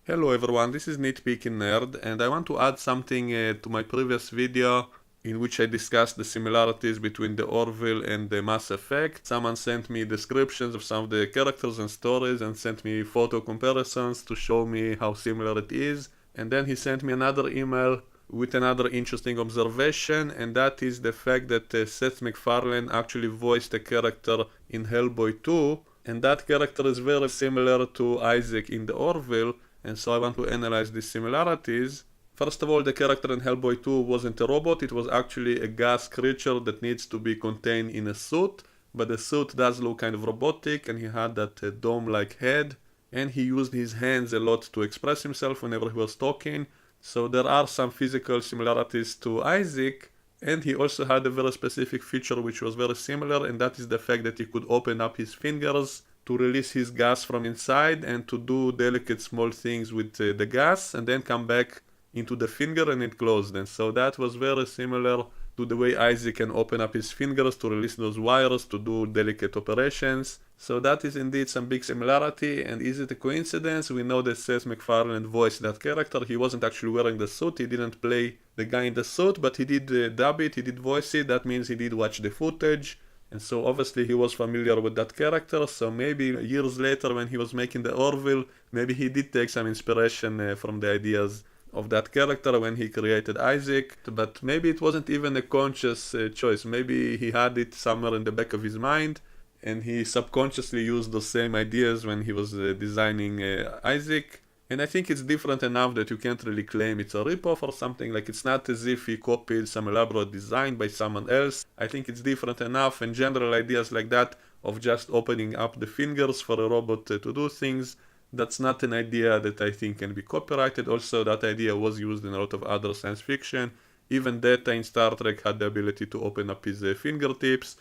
Hello everyone, this is Nitpicking Nerd, and I want to add something to my previous video in which I discussed the similarities between the Orville and the Mass Effect. Someone sent me descriptions of some of the characters and stories and sent me photo comparisons to show me how similar it is. And then he sent me another email with another interesting observation, and that is the fact that Seth Macfarlane actually voiced a character in Hellboy 2, and that character is very similar to Isaac in the Orville. And so I want to analyze these similarities. First of all, the character in Hellboy 2 wasn't a robot, it was actually a gas creature that needs to be contained in a suit, but the suit does look kind of robotic, and he had that dome-like head, and he used his hands a lot to express himself whenever he was talking. So there are some physical similarities to Isaac, and he also had a very specific feature which was very similar, and that is the fact that he could open up his fingers to release his gas from inside and to do delicate small things with the gas and then come back into the finger and it closed. And so that was very similar to the way Isaac can open up his fingers to release those wires to do delicate operations. So that is indeed some big similarity. And is it a coincidence? We know that Seth MacFarlane voiced that character. He wasn't actually wearing the suit, he didn't play the guy in the suit, but he did dub it, he did voice it. That means he did watch the footage. And so obviously he was familiar with that character, so maybe years later when he was making the Orville, maybe he did take some inspiration from the ideas of that character when he created Isaac, but maybe it wasn't even a conscious choice. Maybe he had it somewhere in the back of his mind, and he subconsciously used those same ideas when he was designing Isaac. And I think it's different enough that you can't really claim it's a ripoff or something. Like, it's not as if he copied some elaborate design by someone else. I think it's different enough, and general ideas like that of just opening up the fingers for a robot to do things, that's not an idea that I think can be copyrighted. Also, that idea was used in a lot of other science fiction. Even Data in Star Trek had the ability to open up his fingertips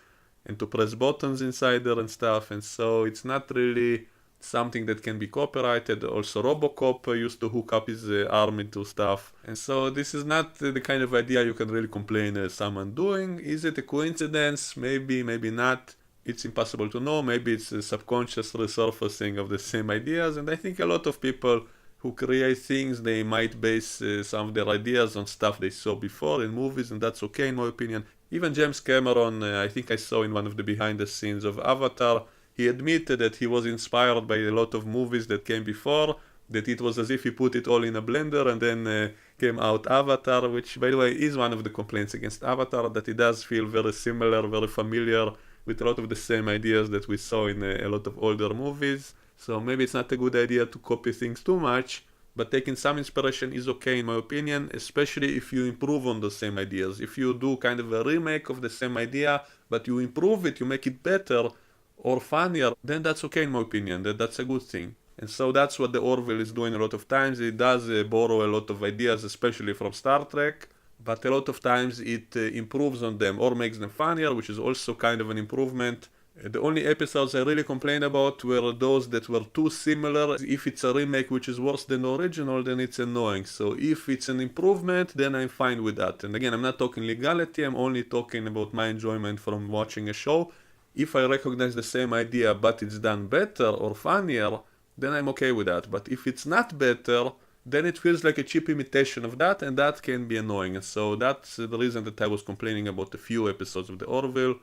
and to press buttons inside there and stuff, and so it's not really something that can be copyrighted. Also Robocop used to hook up his arm into stuff, and so this is not the kind of idea you can really complain someone doing. Is it a coincidence? Maybe, maybe not. It's impossible to know. Maybe it's a subconscious resurfacing of the same ideas, and I think a lot of people who create things, they might base some of their ideas on stuff they saw before in movies, and that's okay in my opinion. Even James Cameron, I think I saw in one of the behind the scenes of Avatar, he admitted that he was inspired by a lot of movies that came before, that it was as if he put it all in a blender and then came out Avatar, which, by the way, is one of the complaints against Avatar, that it does feel very similar, very familiar with a lot of the same ideas that we saw in a lot of older movies. So maybe it's not a good idea to copy things too much, but taking some inspiration is okay in my opinion, especially if you improve on the same ideas. If you do kind of a remake of the same idea, but you improve it, you make it better, or funnier, then that's okay in my opinion, that's a good thing. And so that's what the Orville is doing a lot of times. It does borrow a lot of ideas, especially from Star Trek, but a lot of times it improves on them or makes them funnier, which is also kind of an improvement. The only episodes I really complained about were those that were too similar. If it's a remake which is worse than the original, then it's annoying. So if it's an improvement, then I'm fine with that. And again, I'm not talking legality, I'm only talking about my enjoyment from watching a show. If I recognize the same idea but it's done better or funnier, then I'm okay with that. But if it's not better, then it feels like a cheap imitation of that, and that can be annoying. And so that's the reason that I was complaining about a few episodes of the Orville,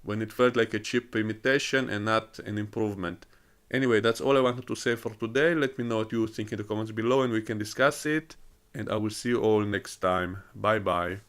when it felt like a cheap imitation and not an improvement. Anyway, that's all I wanted to say for today. Let me know what you think in the comments below and we can discuss it. And I will see you all next time. Bye bye.